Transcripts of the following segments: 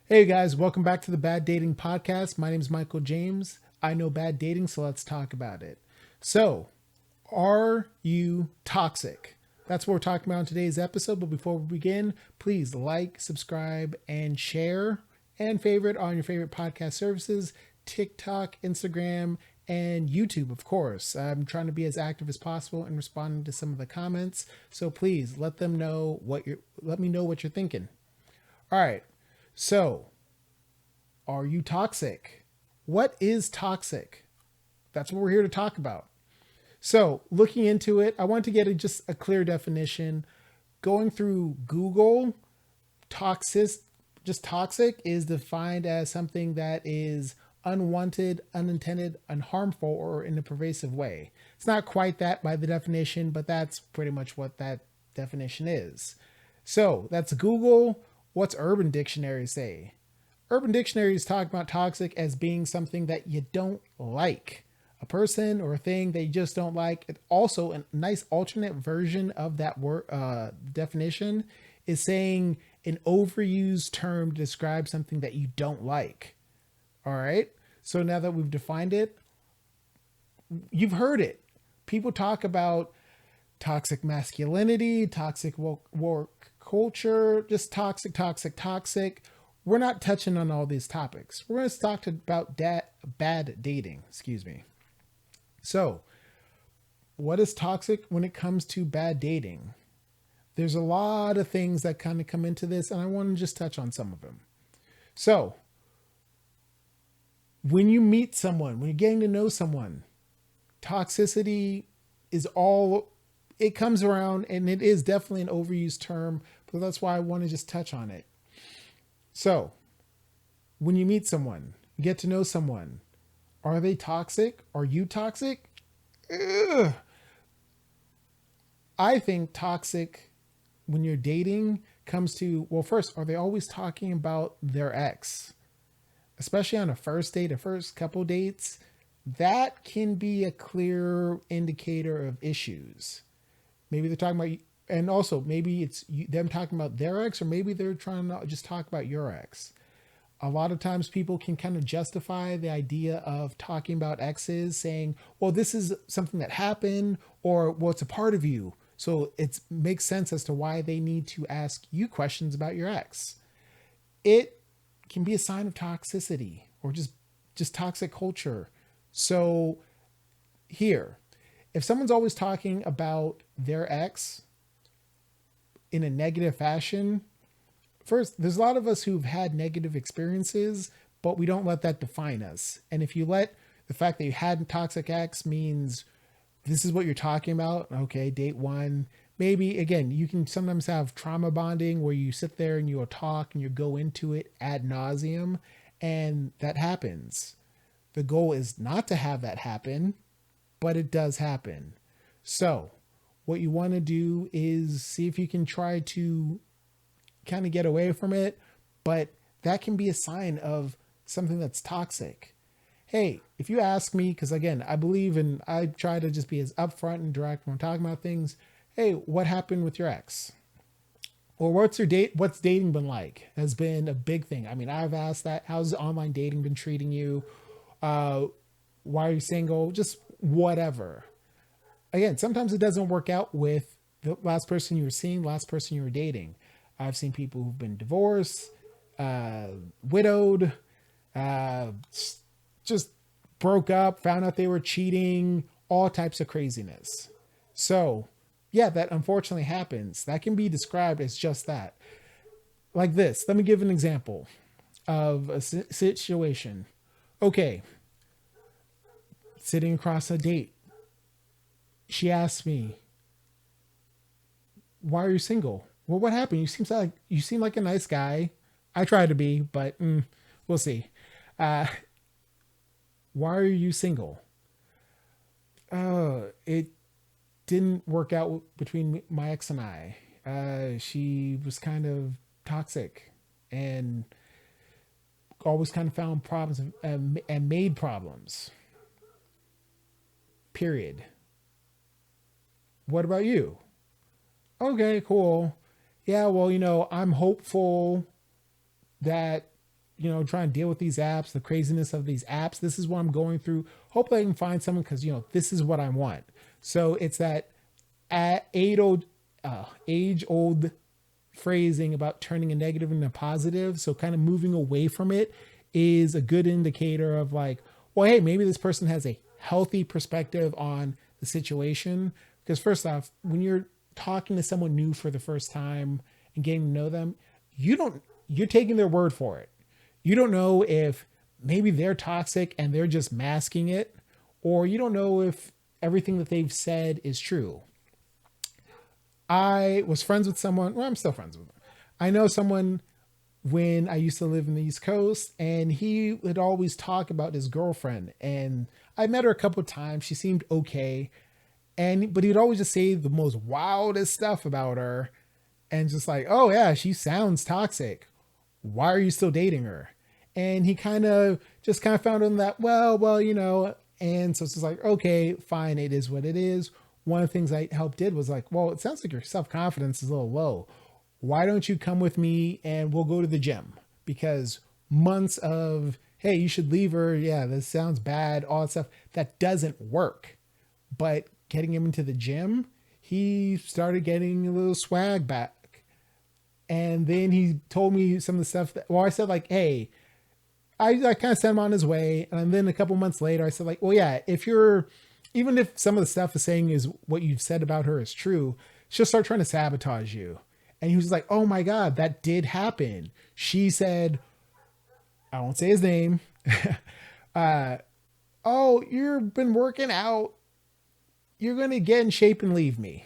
Hey guys, welcome back to the Bad Dating Podcast. My name is Michael James. I know bad dating, so let's talk about it. So, are you toxic? That's what we're talking about in today's episode. But before we begin, please like, subscribe, and share and favorite on your favorite podcast services TikTok, Instagram, and YouTube, of course. I'm trying to be as active as possible in responding to some of the comments. So please let me know what you're thinking. All right. So, are you toxic? What is toxic? That's what we're here to talk about. So, looking into it, I want to get just a clear definition. Going through Google, toxic, just toxic is defined as something that is unwanted, unintended, and harmful, or in a pervasive way. It's not quite that by the definition, but that's pretty much what that definition is. So, that's Google. What's Urban Dictionary say? Urban Dictionaries talk about toxic as being something that you don't like. A person or a thing that you just don't like. It also, a nice alternate version of that word definition is saying an overused term to describe something that you don't like. All right. So now that we've defined it, you've heard it. People talk about toxic masculinity, toxic work culture, just toxic, toxic, toxic. We're not touching on all these topics. We're going to talk about bad dating. Excuse me. So, what is toxic when it comes to bad dating? There's a lot of things that kind of come into this, and I want to just touch on some of them. So, when you meet someone, when you're getting to know someone, toxicity is all it comes around, and it is definitely an overused term, but that's why I want to just touch on it. So, when you meet someone, you get to know someone, are they toxic? Are you toxic? Ugh. I think toxic when you're dating comes to, well, first, are they always talking about their ex? Especially on a first date, a first couple dates, that can be a clear indicator of issues. Maybe they're talking about, and also maybe it's them talking about their ex, or maybe they're trying to just talk about your ex. A lot of times people can kind of justify the idea of talking about exes, saying, well, this is something that happened, or well, it's a part of you. So it makes sense as to why they need to ask you questions about your ex. It can be a sign of toxicity or just toxic culture. So here, if someone's always talking about their ex in a negative fashion, first, there's a lot of us who've had negative experiences, but we don't let that define us. And if you let the fact that you had a toxic ex means this is what you're talking about, okay, date one, maybe again, you can sometimes have trauma bonding where you sit there and you'll talk and you go into it ad nauseum, and that happens. The goal is not to have that happen, but it does happen. So, what you want to do is see if you can try to kind of get away from it, but that can be a sign of something that's toxic. Hey, if you ask me, because again, I try to just be as upfront and direct when I'm talking about things. Hey, what happened with your ex? Or what's dating been like? Has been a big thing. I mean, I've asked that. How's online dating been treating you? Uh, why are you single? Just whatever. Again, sometimes it doesn't work out with the last person you were seeing, last person you were dating. I've seen people who've been divorced, widowed, uh, just broke up, found out they were cheating, all types of craziness. So, yeah, that unfortunately happens. That can be described as just that. Like this, let me give an example of a situation. Okay, sitting across a date, she asked me, "Why are you single?" Well, what happened? You seem like a nice guy. I try to be, but we'll see. Uh, why are you single? It didn't work out between my ex and I. She was kind of toxic and always kind of found problems and made problems. Period. What about you? Okay, cool. Yeah, well, I'm hopeful that trying to deal with these apps, the craziness of these apps. This is what I'm going through. Hopefully I can find someone because, this is what I want. So it's that age old phrasing about turning a negative into a positive. So kind of moving away from it is a good indicator of like, well, hey, maybe this person has a healthy perspective on the situation. Because first off, when you're talking to someone new for the first time and getting to know them, you're taking their word for it. You don't know if maybe they're toxic and they're just masking it, or you don't know if everything that they've said is true. I was friends with someone, well, I'm still friends with them. I know someone when I used to live in the East Coast, and he would always talk about his girlfriend. And I met her a couple of times. She seemed okay. But he'd always just say the most wildest stuff about her. And just like, oh yeah, she sounds toxic. Why are you still dating her? And he kind of found on that, well. And so it's just like, okay, fine. It is what it is. One of the things I helped did was like, well, it sounds like your self-confidence is a little low. Why don't you come with me and we'll go to the gym? Because months of, hey, you should leave her. Yeah, this sounds bad. All that stuff that doesn't work. But getting him into the gym, he started getting a little swag back. And then he told me some of the stuff that, well, I said like, hey, I kind of sent him on his way. And then a couple months later, I said like, well, yeah, even if some of the stuff is saying is what you've said about her is true, she'll start trying to sabotage you. And he was like, oh my God, that did happen. She said, I won't say his name. Oh, you've been working out. You're going to get in shape and leave me.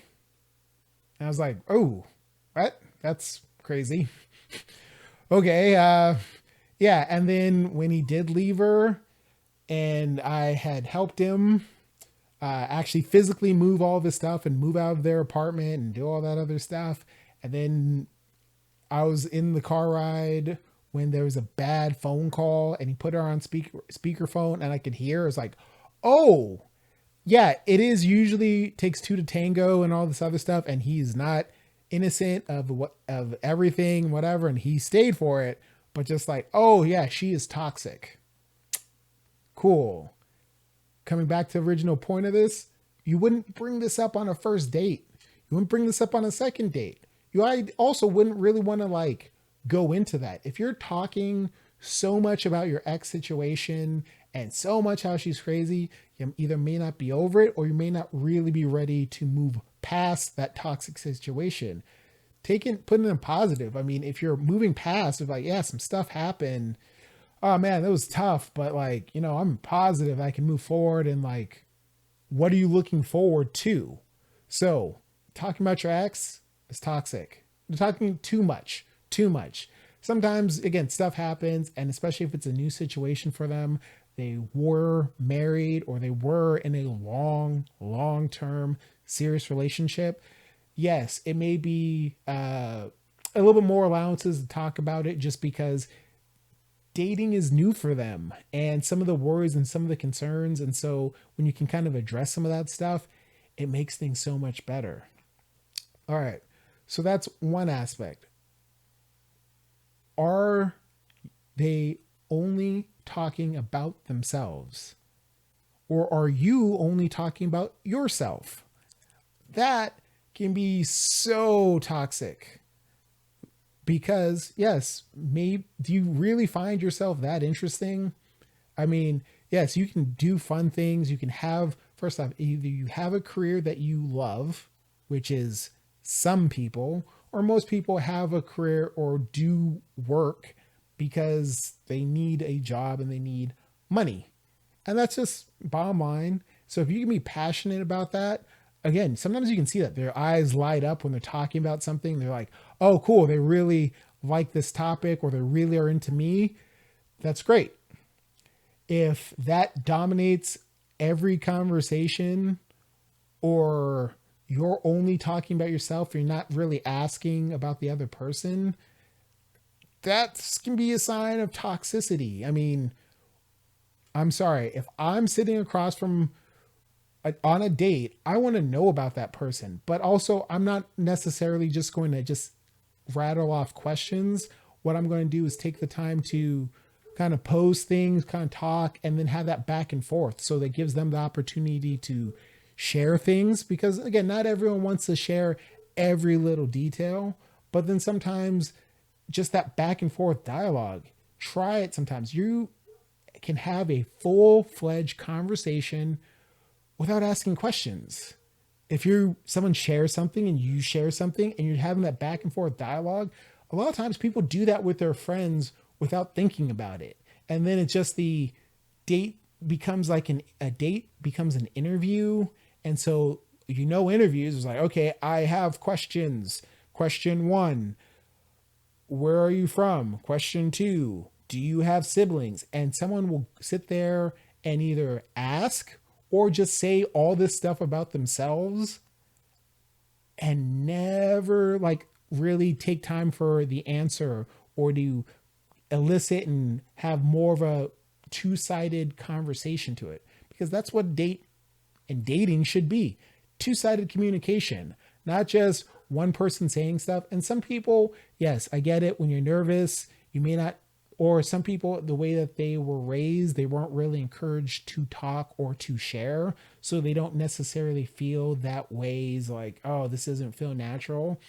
And I was like, oh, what? That's crazy. Okay. Yeah. And then when he did leave her and I had helped him actually physically move all this stuff and move out of their apartment and do all that other stuff. And then I was in the car ride when there was a bad phone call and he put her on speakerphone and I could hear. It was like, oh, yeah, it is usually takes two to tango and all this other stuff. And he's not innocent of everything, whatever. And he stayed for it, but just like, oh yeah, she is toxic. Cool. Coming back to the original point of this, you wouldn't bring this up on a first date. You wouldn't bring this up on a second date. I also wouldn't really want to like go into that. If you're talking so much about your ex situation and so much how she's crazy, you either may not be over it or you may not really be ready to move past that toxic situation. Put it in positive. I mean, if you're moving past, if like, yeah, some stuff happened. Oh man, that was tough, but like, I'm positive I can move forward and like, what are you looking forward to? So talking about your ex is toxic. You're talking too much. Sometimes, again, stuff happens, and especially if it's a new situation for them, they were married or they were in a long-term serious relationship. Yes, it may be a little bit more allowances to talk about it just because dating is new for them and some of the worries and some of the concerns. And so when you can kind of address some of that stuff, it makes things so much better. All right. So that's one aspect. Are they only talking about themselves? Or are you only talking about yourself? That can be so toxic. Because, yes, do you really find yourself that interesting? I mean, yes, you can do fun things. You can have, first off, either you have a career that you love, which is some people, or most people have a career or do work because they need a job and they need money. And that's just bottom line. So if you can be passionate about that, again, sometimes you can see that their eyes light up when they're talking about something. They're like, oh, cool. They really like this topic or they really are into me. That's great. If that dominates every conversation or you're only talking about yourself, you're not really asking about the other person, that can be a sign of toxicity. I mean, I'm sorry. If I'm sitting across from on a date, I want to know about that person, but also I'm not necessarily just going to just rattle off questions what I'm going to do is take the time to kind of pose things, kind of talk, and then have that back and forth. So that gives them the opportunity to share things, because again, not everyone wants to share every little detail, but then sometimes just that back and forth dialogue, try it. Sometimes you can have a full-fledged conversation without asking questions. If someone shares something and you share something and you're having that back and forth dialogue, a lot of times people do that with their friends without thinking about it. And then it's just the date becomes like a date becomes an interview. And so, interviews is like, okay, I have questions. Question 1, where are you from? Question 2, do you have siblings? And someone will sit there and either ask or just say all this stuff about themselves and never like really take time for the answer or to elicit and have more of a two-sided conversation to it, because that's what dating should be. Two-sided communication, not just one person saying stuff. And some people, yes, I get it. When you're nervous, you may not, or some people, the way that they were raised, they weren't really encouraged to talk or to share. So they don't necessarily feel that ways like, oh, this doesn't feel natural.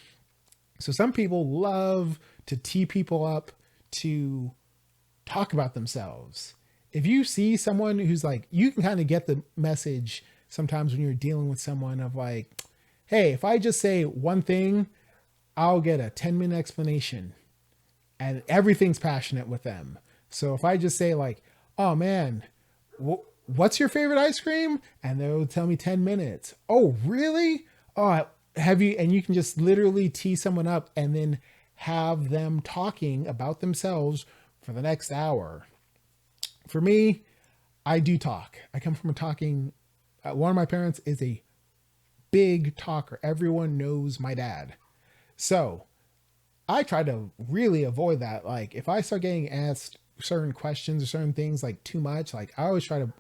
So some people love to tee people up to talk about themselves. If you see someone who's like, you can kind of get the message sometimes when you're dealing with someone of like, hey, if I just say one thing, I'll get a 10-minute explanation and everything's passionate with them. So if I just say like, oh man, what's your favorite ice cream? And they'll tell me 10 minutes. Oh, really? Oh, have you? And you can just literally tee someone up and then have them talking about themselves for the next hour. For me, I do talk. I come from a talking, one of my parents is a big talker. Everyone knows my dad. So I try to really avoid that. Like if I start getting asked certain questions or certain things like too much, like I always try to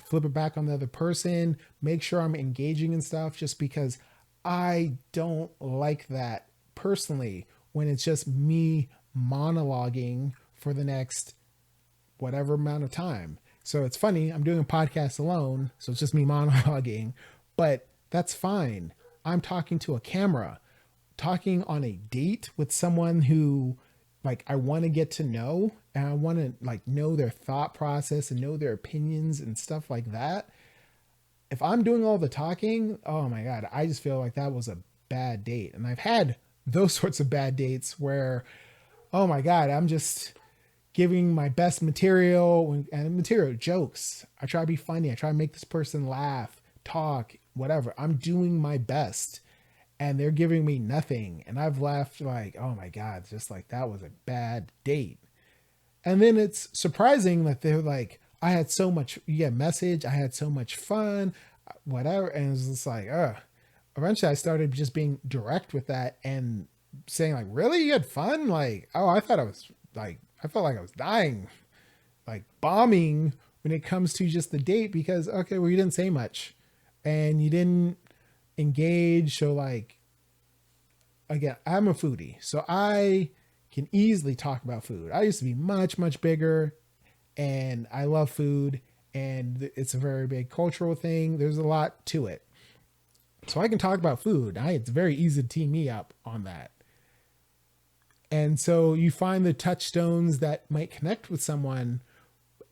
flip it back on the other person, make sure I'm engaging in stuff, just because I don't like that personally when it's just me monologuing for the next whatever amount of time. So it's funny, I'm doing a podcast alone, so it's just me monologuing, but that's fine. I'm talking to a camera, talking on a date with someone who like I want to get to know, and I want to like know their thought process and know their opinions and stuff like that. If I'm doing all the talking, oh my God, I just feel like that was a bad date. And I've had those sorts of bad dates where, oh my God, I'm just giving my best material and material jokes. I try to be funny. I try to make this person laugh, talk, whatever. I'm doing my best and they're giving me nothing. And I've laughed like, oh my God, just like that was a bad date. And then it's surprising that they're like, I had so much, you get a message, I had so much fun, whatever. And it's just like, eventually I started just being direct with that and saying like, really, you had fun? Like, oh, I thought I was like, I felt like I was dying, like bombing when it comes to just the date, because, okay, well, you didn't say much and you didn't engage. So like, again, I'm a foodie, so I can easily talk about food. I used to be much, much bigger and I love food and it's a very big cultural thing. There's a lot to it. So I can talk about food. It's very easy to tee me up on that. And so you find the touchstones that might connect with someone.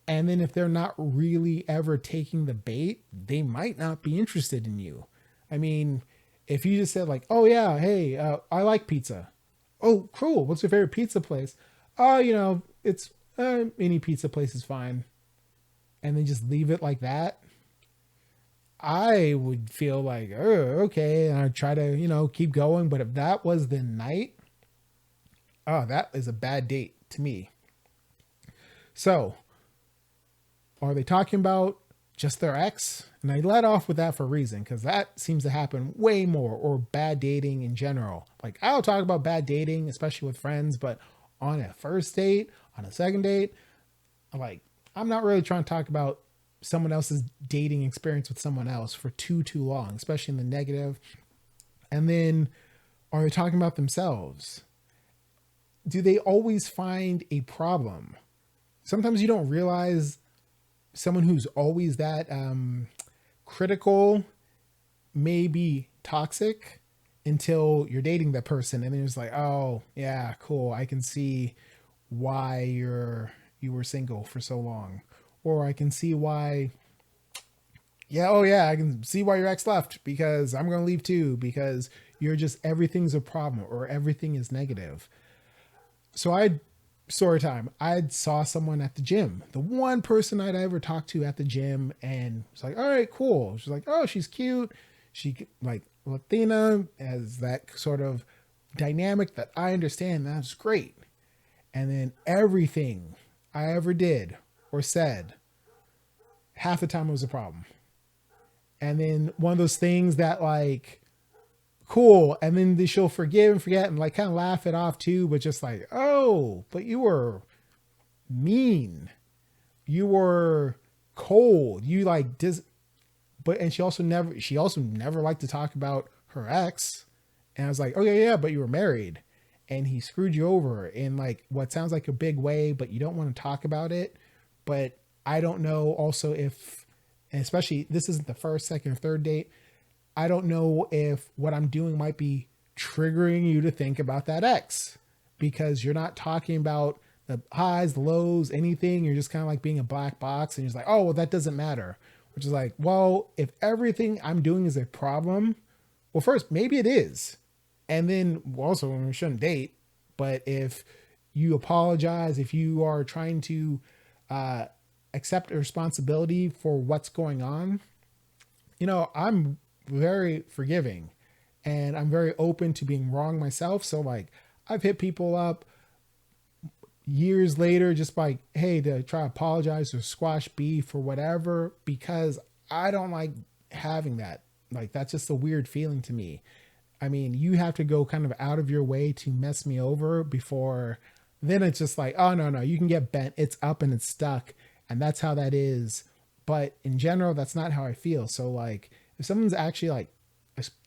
And then if they're not really ever taking the bait, they might not be interested in you. I mean, if you just said like, oh yeah, hey, I like pizza. Oh, cool. What's your favorite pizza place? Oh, it's any pizza place is fine. And then just leave it like that. I would feel like, oh, okay. And I'd try to, keep going. But if that was the night, oh, that is a bad date to me. So are they talking about just their ex? And I let off with that for a reason, because that seems to happen way more, or bad dating in general. Like I'll talk about bad dating, especially with friends, but on a first date, on a second date, I'm not really trying to talk about someone else's dating experience with someone else for too long, especially in the negative. And then are they talking about themselves? do they always find a problem? Sometimes you don't realize someone who's always that critical may be toxic until you're dating that person, and then it's like, oh yeah, cool, I can see why you were single for so long, or I can see why, yeah, oh yeah, I can see why your ex left because I'm gonna leave too because you're just everything's a problem or everything is negative. So I story time. I saw someone at the gym, the one person I'd ever talked to at the gym, and was like, all right, cool. She's like, oh, she's cute. She like Latina, has that sort of dynamic that I understand. That's great. And then everything I ever did or said, half the time it was a problem. And then one of those things that like, cool, and then she'll forgive and forget and like kind of laugh it off too, but just like, oh, but you were mean, you were cold, you like but and she also never liked to talk about her ex. And I was like, okay, yeah, but you were married and he screwed you over in like what sounds like a big way, but you don't want to talk about it. But I don't know also if, and especially this isn't the first, second, or third date, I don't know if what I'm doing might be triggering you to think about that ex because you're not talking about the highs, the lows, anything. You're just kind of like being a black box and you're just like, oh, well, that doesn't matter. Which is like, well, if everything I'm doing is a problem, well, first, maybe it is. And then also, we shouldn't date. But if you apologize, if you are trying to uh, accept a responsibility for what's going on, I'm very forgiving and I'm very open to being wrong myself. So like I've hit people up years later just like, hey, to try to apologize or squash beef or whatever, because I don't like having that. Like that's just a weird feeling to me. I mean, you have to go kind of out of your way to mess me over before then it's just like, oh no, you can get bent. It's up and it's stuck. And that's how that is. But in general, that's not how I feel. So like if someone's actually like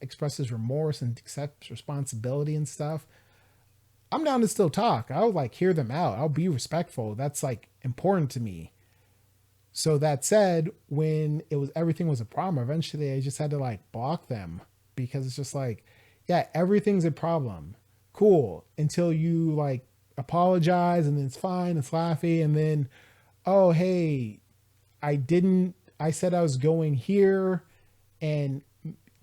expresses remorse and accepts responsibility and stuff, I'm down to still talk. I'll like hear them out. I'll be respectful. That's like important to me. So that said, when it was everything was a problem, eventually I just had to like block them because it's just like, yeah, everything's a problem. Cool. Until you like apologize and then it's fine, it's laughy, and then, oh hey, I said I was going here and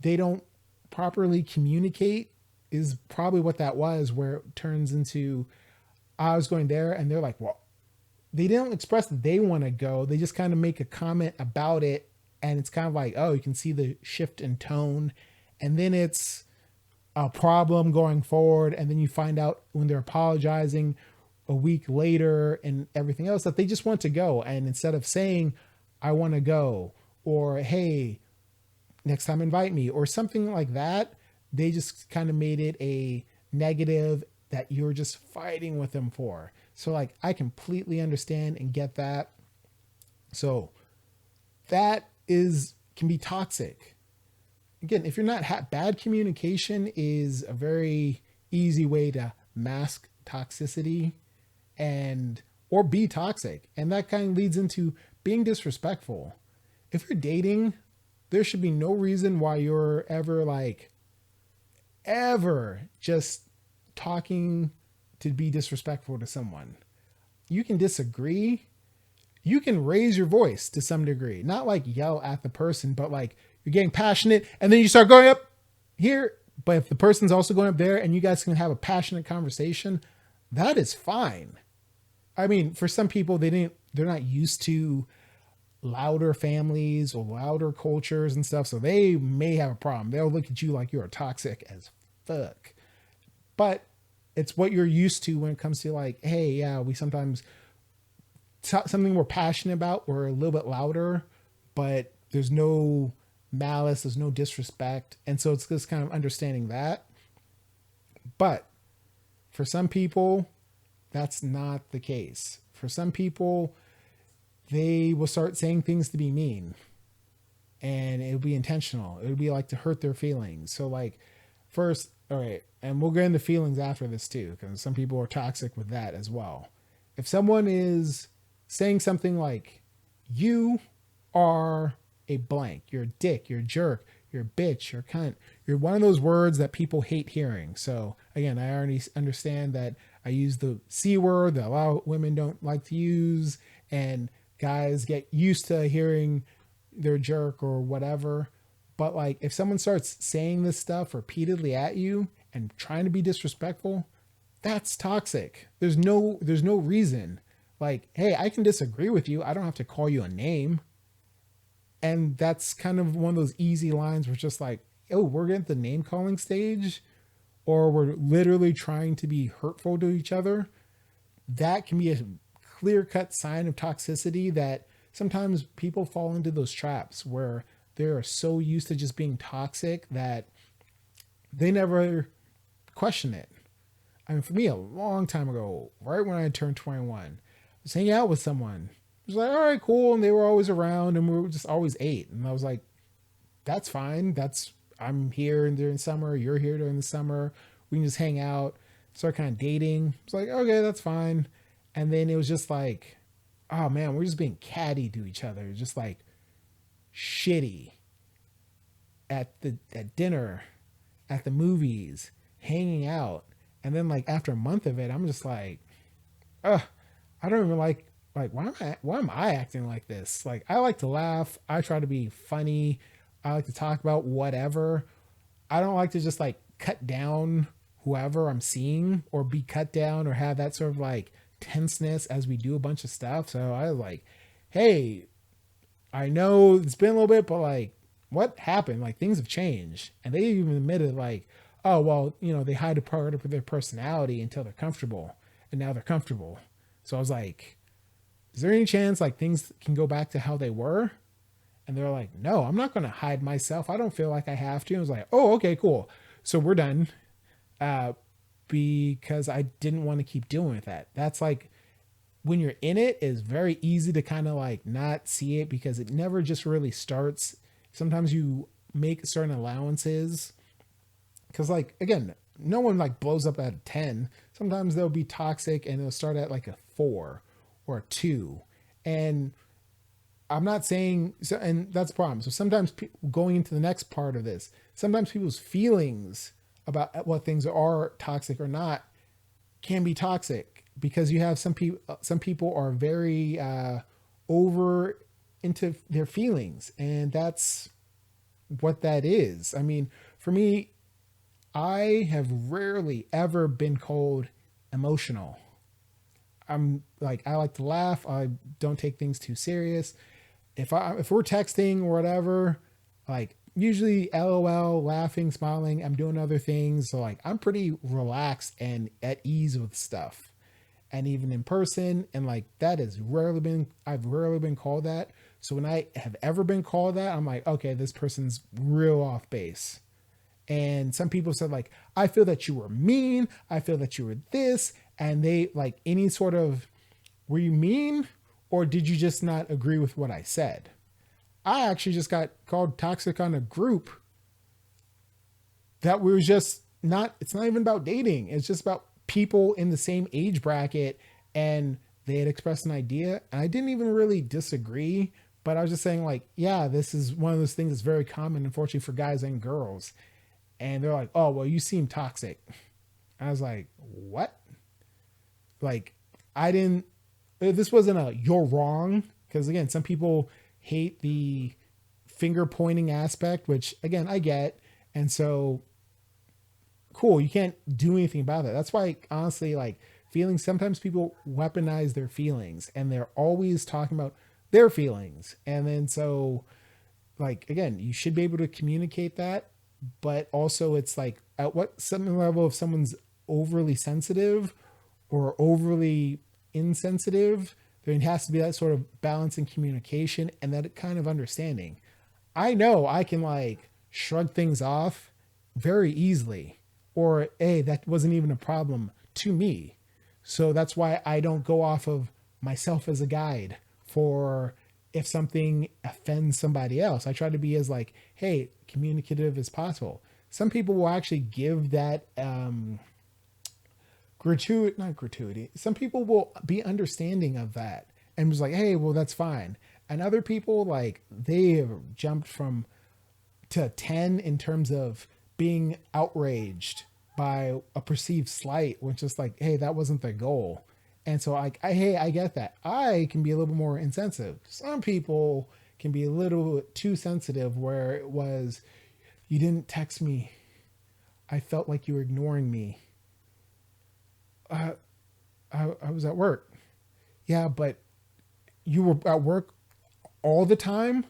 they don't properly communicate is probably what that was, where it turns into I was going there and they're like, well, they didn't express that they want to go. They just kind of make a comment about it. And it's kind of like, oh, you can see the shift in tone. And then it's a problem going forward. And then you find out when they're apologizing a week later and everything else that they just want to go. And instead of saying, I want to go, or hey, next time invite me, or something like that, they just kind of made it a negative that you're just fighting with them for. So like I completely understand and get that. So that is can be toxic. Again, if you're not bad communication is a very easy way to mask toxicity and or be toxic. And that kind of leads into being disrespectful. If you're dating, there should be no reason why you're ever just talking to be disrespectful to someone. You can disagree. You can raise your voice to some degree, not like yell at the person, but like you're getting passionate and then you start going up here. But if the person's also going up there and you guys can have a passionate conversation, that is fine. I mean, for some people, they're not used to louder families or louder cultures and stuff. So they may have a problem. They'll look at you like you're toxic as fuck. But it's what you're used to when it comes to like, hey, yeah, we sometimes something we're passionate about, we're a little bit louder, but there's no malice, there's no disrespect. And so it's just kind of understanding that. But for some people, that's not the case. For some people, they will start saying things to be mean and it'll be intentional. It'll be like to hurt their feelings. So like first, All right, and we'll get into feelings after this too, because some people are toxic with that as well. If someone is saying something like, "You are a blank, you're a dick, you're a jerk, you're a bitch, you're a cunt," you're one of those words that people hate hearing. So again, I already understand that I use the C word that a lot of women don't like to use, and guys get used to hearing they're a jerk or whatever. But like if someone starts saying this stuff repeatedly at you and trying to be disrespectful, that's toxic. There's no reason. Like, hey, I can disagree with you. I don't have to call you a name. And that's kind of one of those easy lines where it's just like, oh, we're getting the name calling stage, or we're literally trying to be hurtful to each other. That can be a clear cut sign of toxicity that sometimes people fall into those traps where they're so used to just being toxic that they never question it. I mean, for me, a long time ago, right when I turned 21, I was hanging out with someone. It was like, all right, cool. And they were always around and we were just always ate. And I was like, that's fine. I'm here during summer. You're here during the summer. We can just hang out, start kind of dating. It's like, okay, that's fine. And then it was just like, oh man, we're just being catty to each other. Just like shitty at dinner, at the movies, hanging out. And then like after a month of it, I'm just like, ugh, I don't even like why am I acting like this? Like I like to laugh. I try to be funny. I like to talk about whatever. I don't like to just like cut down whoever I'm seeing or be cut down or have that sort of like tenseness as we do a bunch of stuff. So I was like, hey, I know it's been a little bit, but like, what happened? Like, things have changed. And they even admitted, like, oh, well, they hide a part of their personality until they're comfortable. And now they're comfortable. So I was like, is there any chance like things can go back to how they were? And they're like, no, I'm not going to hide myself. I don't feel like I have to. I was like, oh, okay, cool. So we're done. Uh, because I didn't want to keep dealing with that. That's like, when you're in it, it's very easy to kind of like not see it because it never just really starts. Sometimes you make certain allowances because like, again, no one like blows up at a 10. Sometimes they'll be toxic and they'll start at like a 4 or a 2. And I'm not saying so, and that's the problem. So sometimes going into the next part of this, sometimes people's feelings about what things are toxic or not can be toxic because you have some people are very over into their feelings, and that's what that is. I mean, for me, I have rarely ever been called emotional. I'm like, I like to laugh. I don't take things too serious. If we're texting or whatever, like usually LOL, laughing, smiling, I'm doing other things. So like I'm pretty relaxed and at ease with stuff. And even in person, and like that has rarely been I've rarely been called that. So when I have ever been called that, I'm like, okay, this person's real off base. And some people said like, I feel that you were mean, I feel that you were this, and they like any sort of, were you mean or did you just not agree with what I said? I actually just got called toxic on a group that was just not, it's not even about dating. It's just about people in the same age bracket, and they had expressed an idea and I didn't even really disagree, but I was just saying like, yeah, this is one of those things that's very common, unfortunately, for guys and girls. And they're like, oh, well, you seem toxic. I was like, what? Like, I didn't, this wasn't a, you're wrong. Because again, some people hate the finger pointing aspect, which again, I get. And so cool, you can't do anything about that. That's why honestly, like feelings, sometimes people weaponize their feelings and they're always talking about their feelings. And then so like, again, you should be able to communicate that, but also it's like at what some level, if someone's overly sensitive or overly insensitive, there has to be that sort of balance in communication and that kind of understanding. I know I can like shrug things off very easily, or hey, that wasn't even a problem to me. So that's why I don't go off of myself as a guide for if something offends somebody else. I try to be as like, hey, communicative as possible. some people will actually give that not gratuity. Some people will be understanding of that and was like, hey, well, that's fine. And other people, like, they have jumped from to 10 in terms of being outraged by a perceived slight, which is like, hey, that wasn't the goal. And so hey, I get that. I can be a little bit more insensitive. Some people can be a little too sensitive, where it was, you didn't text me. I felt like you were ignoring me. uh, I was at work. Yeah, but you were at work all the time.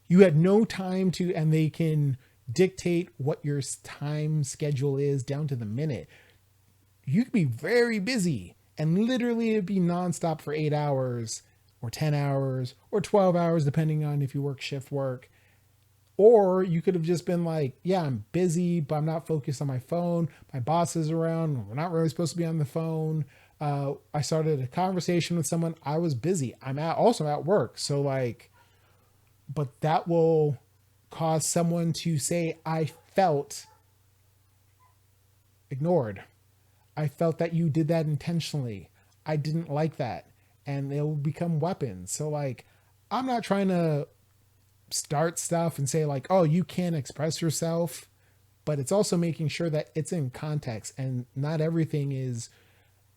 You had no time to, and they can dictate what your time schedule is down to the minute. You could be very busy and literally it'd be nonstop for 8 hours or 10 hours or 12 hours, depending on if you work shift work. Or you could have just been like, yeah, I'm busy, but I'm not focused on my phone. My boss is around. We're not really supposed to be on the phone. I started a conversation with someone. I was busy. Also at work. So like, but that will cause someone to say, I felt ignored. I felt that you did that intentionally. I didn't like that. And they will become weapons. So like, I'm not trying to start stuff and say like, oh, you can't express yourself, but it's also making sure that it's in context and not everything is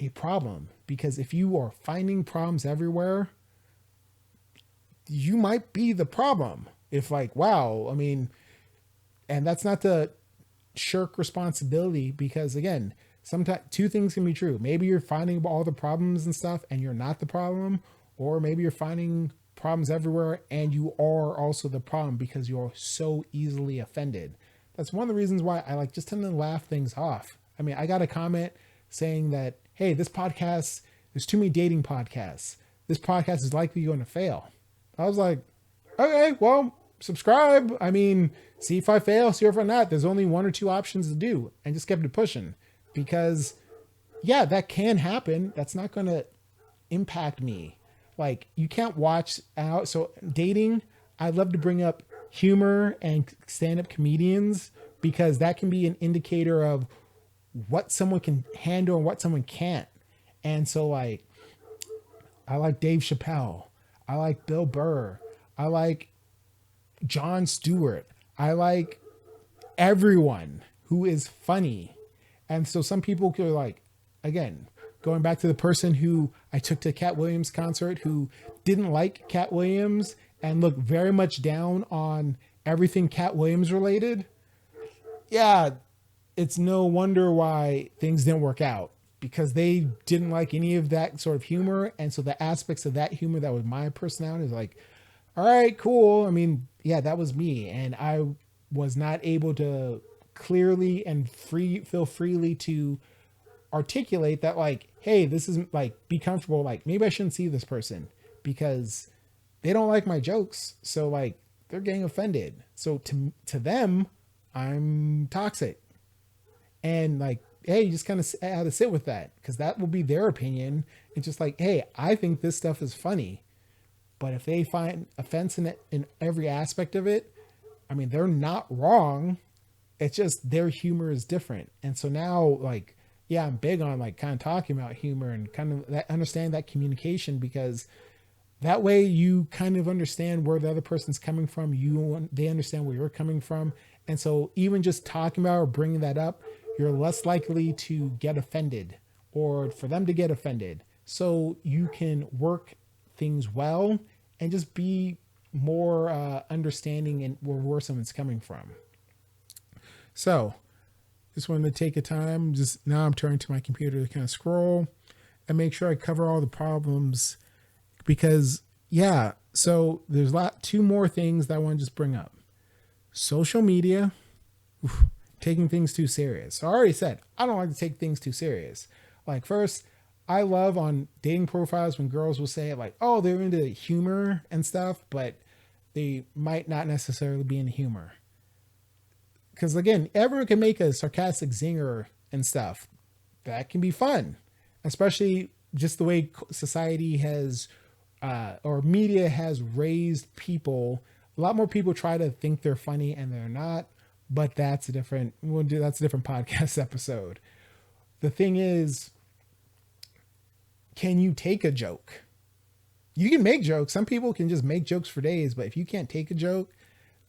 a problem. Because if you are finding problems everywhere, you might be the problem. If like, wow, I mean, and that's not to shirk responsibility, because again, sometimes two things can be true. Maybe you're finding all the problems and stuff and you're not the problem, or maybe you're finding problems everywhere and you are also the problem because you're so easily offended. That's one of the reasons why I like just tend to laugh things off. I mean, I got a comment saying that, hey, this podcast, there's too many dating podcasts. This podcast is likely going to fail. I was like, okay, well, subscribe. I mean, see if I fail, see if I'm not. There's only one or two options to do, and just kept it pushing because, yeah, that can happen. That's not going to impact me. Like, you can't watch out. So dating, I love to bring up humor and stand-up comedians because that can be an indicator of what someone can handle and what someone can't. And so like, I like Dave Chappelle. I like Bill Burr. I like Jon Stewart. I like everyone who is funny. And so some people could like, again, going back to the person who I took to Cat Williams concert who didn't like Cat Williams and looked very much down on everything Cat Williams related. Yeah, it's no wonder why things didn't work out, because they didn't like any of that sort of humor. And so the aspects of that humor that was my personality is like, all right, cool. I mean, yeah, that was me. And I was not able to clearly and feel freely to articulate that like, hey, this isn't like, be comfortable. Like maybe I shouldn't see this person because they don't like my jokes. So like they're getting offended. So to them, I'm toxic. And like, hey, you just kind of have to sit with that because that will be their opinion. It's just like, hey, I think this stuff is funny. But if they find offense in it, in every aspect of it, I mean, they're not wrong. It's just their humor is different. And so now like, yeah, I'm big on like kind of talking about humor and kind of that, understand that communication, because that way you kind of understand where the other person's coming from. They understand where you're coming from. And so even just talking about or bringing that up, you're less likely to get offended or for them to get offended. So you can work things well and just be more understanding and where someone's coming from. So just wanted to take a time. Just now I'm turning to my computer to kind of scroll and make sure I cover all the problems, because yeah, so there's two more things that I want to just bring up. Social media, taking things too serious. So I already said, I don't like to take things too serious. Like first, I love on dating profiles when girls will say like, oh, they're into humor and stuff, but they might not necessarily be into humor. Because again, everyone can make a sarcastic zinger and stuff. That can be fun, especially just the way society has, or media has raised people. A lot more people try to think they're funny and they're not. but that's a different podcast episode. The thing is, can you take a joke? You can make jokes. Some people can just make jokes for days, but if you can't take a joke,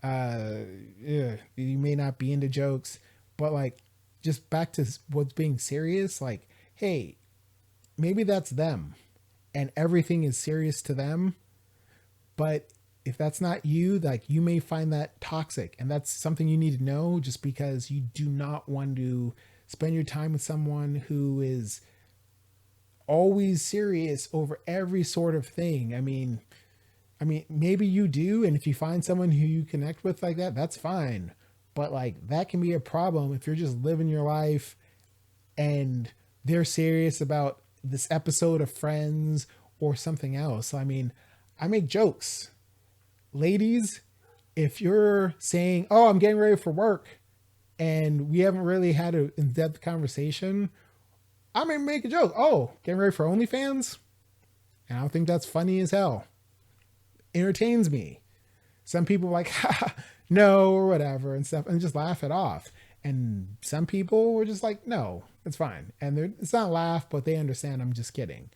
yeah, you may not be into jokes. But like, just back to what's being serious, like, hey, maybe that's them and everything is serious to them. But if that's not you, like, you may find that toxic, and that's something you need to know, just because you do not want to spend your time with someone who is always serious over every sort of thing. I mean, maybe you do, and if you find someone who you connect with like that, that's fine. But like, that can be a problem if you're just living your life and they're serious about this episode of Friends or something else. I mean, I make jokes. Ladies, if you're saying, "Oh, I'm getting ready for work," and we haven't really had an in-depth conversation, I may make a joke. "Oh, getting ready for OnlyFans?" And I don't think that's funny as hell. Entertains me. Some people are like, "Ha, no," or whatever and stuff, and just laugh it off. And some people were just like, "No, it's fine." And it's not a laugh, but they understand I'm just kidding.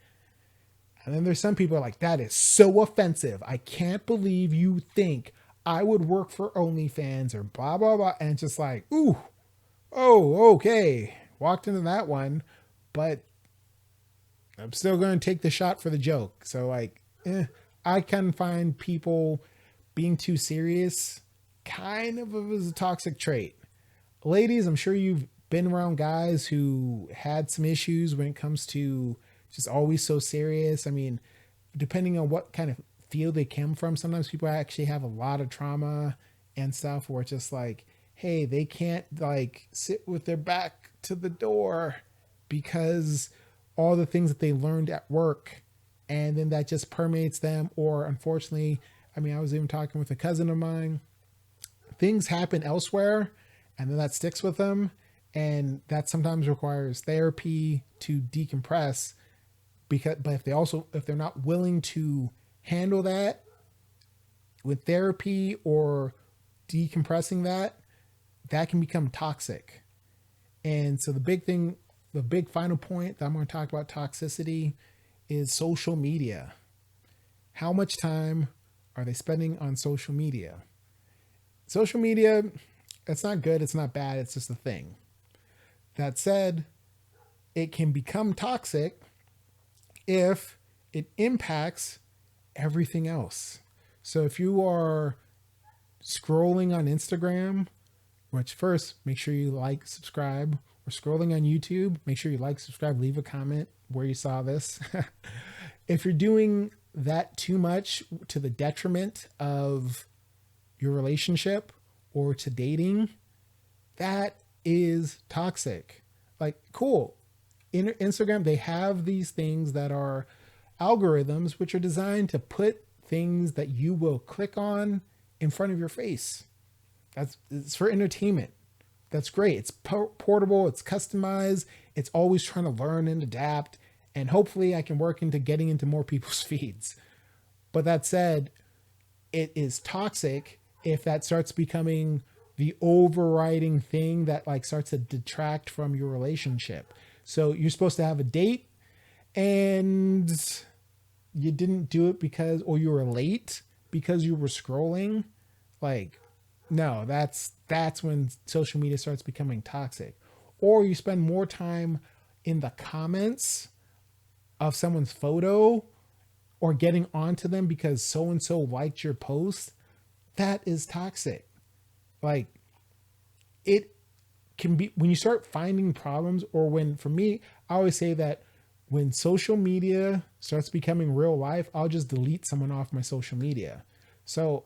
And then there's some people are like, "That is so offensive. I can't believe you think I would work for OnlyFans," or blah, blah, blah. And it's just like, ooh, oh, okay. Walked into that one, but I'm still going to take the shot for the joke. So like, I can find people being too serious kind of as a toxic trait. Ladies, I'm sure you've been around guys who had some issues when it comes to just always so serious. I mean, depending on what kind of field they came from, sometimes people actually have a lot of trauma and stuff where it's just like, hey, they can't like sit with their back to the door because all the things that they learned at work, and then that just permeates them. Or unfortunately, I mean, I was even talking with a cousin of mine, things happen elsewhere and then that sticks with them, and that sometimes requires therapy to decompress. Because but if they're not willing to handle that with therapy or decompressing, that can become toxic. And so the big final point that I'm going to talk about toxicity is social media. How much time are they spending on social media? Social media, it's not good, it's not bad, it's just a thing. That said, it can become toxic if it impacts everything else. So if you are scrolling on Instagram, which first, make sure you like, subscribe, or scrolling on YouTube, make sure you like, subscribe, leave a comment where you saw this. If you're doing that too much to the detriment of your relationship or to dating, that is toxic. Like, cool. In Instagram, they have these things that are algorithms which are designed to put things that you will click on in front of your face. It's for entertainment. That's great. It's portable, it's customized, it's always trying to learn and adapt, and hopefully I can work into getting into more people's feeds. But that said, it is toxic if that starts becoming the overriding thing that like starts to detract from your relationship. So you're supposed to have a date and you didn't do it because, or you were late because you were scrolling. Like, no, that's when social media starts becoming toxic. Or you spend more time in the comments of someone's photo or getting onto them because so and so liked your post. That is toxic. Like, it can be when you start finding problems, or when, for me, I always say that when social media starts becoming real life, I'll just delete someone off my social media. So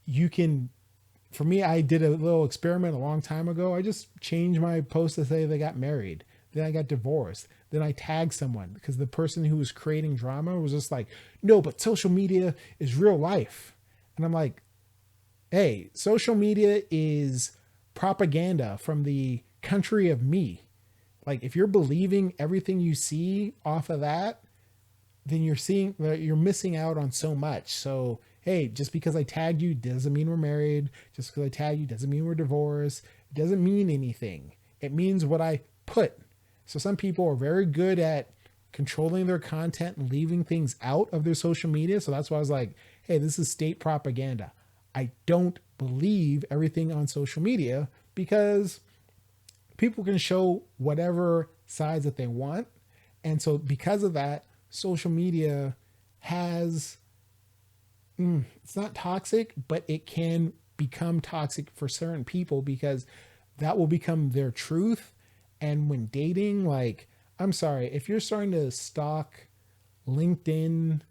you can, for me, I did a little experiment a long time ago. I just changed my post to say they got married, then I got divorced, then I tagged someone, because the person who was creating drama was just like, no, but social media is real life. And I'm like, hey, social media is propaganda from the country of me. Like, if you're believing everything you see off of that, then you're missing out on so much. So, hey, just because I tagged you doesn't mean we're married. Just because I tagged you doesn't mean we're divorced. It doesn't mean anything. It means what I put. So some people are very good at controlling their content and leaving things out of their social media. So that's why I was like, hey, this is state propaganda. I don't believe everything on social media because people can show whatever sides that they want. And so because of that, social media has, it's not toxic, but it can become toxic for certain people because that will become their truth. And when dating, like, I'm sorry, if you're starting to stalk LinkedIn,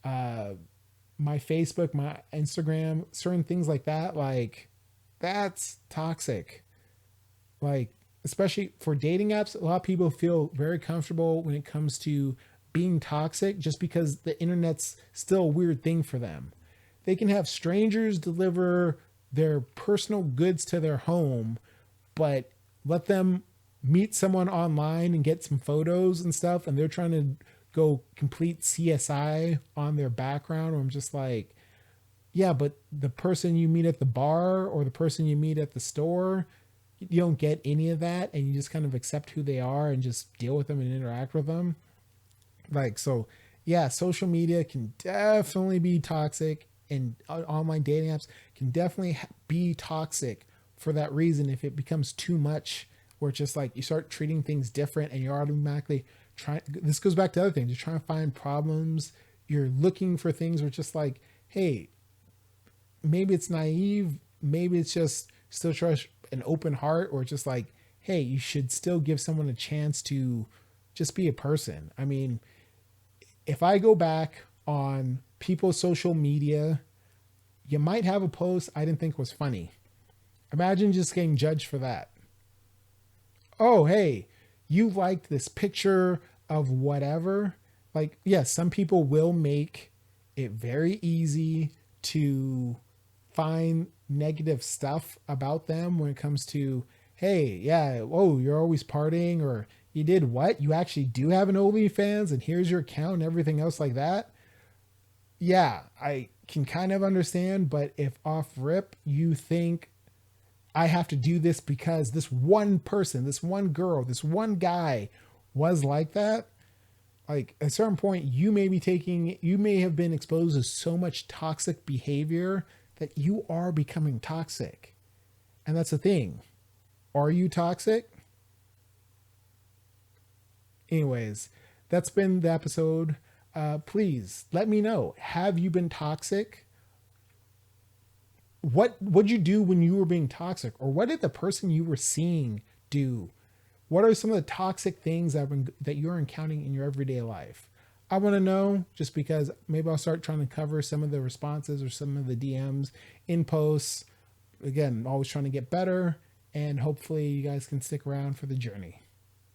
uh, my Facebook, my Instagram, certain things like that, like, that's toxic. Like, especially for dating apps, a lot of people feel very comfortable when it comes to being toxic just because the internet's still a weird thing for them. They can have strangers deliver their personal goods to their home, but let them meet someone online and get some photos and stuff, and they're trying to go complete CSI on their background. Or I'm just like, yeah, but the person you meet at the bar or the person you meet at the store, you don't get any of that, and you just kind of accept who they are and just deal with them and interact with them. Like, so yeah, social media can definitely be toxic, and online dating apps can definitely be toxic for that reason. If it becomes too much, where it's just like you start treating things different and you're automatically trying, this goes back to other things, you're trying to find problems, you're looking for things where it's just like, hey, maybe it's naive, maybe it's just still trust an open heart, or just like, hey, you should still give someone a chance to just be a person. I mean, if I go back on people's social media, you might have a post I didn't think was funny. Imagine just getting judged for that. Oh, hey, you liked this picture of whatever. Like, yes, some people will make it very easy to find negative stuff about them when it comes to, hey, yeah, oh, you're always partying, or you did what? You actually do have an OnlyFans, and here's your account and everything else like that. Yeah, I can kind of understand, but if off rip you think I have to do this because this one person, this one girl, this one guy was like that, like at a certain point, you may have been exposed to so much toxic behavior that you are becoming toxic. And that's the thing. Are you toxic? Anyways, that's been the episode. Please let me know. Have you been toxic? What would you do when you were being toxic? Or what did the person you were seeing do? What are some of the toxic things that you're encountering in your everyday life? I want to know, just because maybe I'll start trying to cover some of the responses or some of the DMs in posts. Again, always trying to get better, and hopefully you guys can stick around for the journey.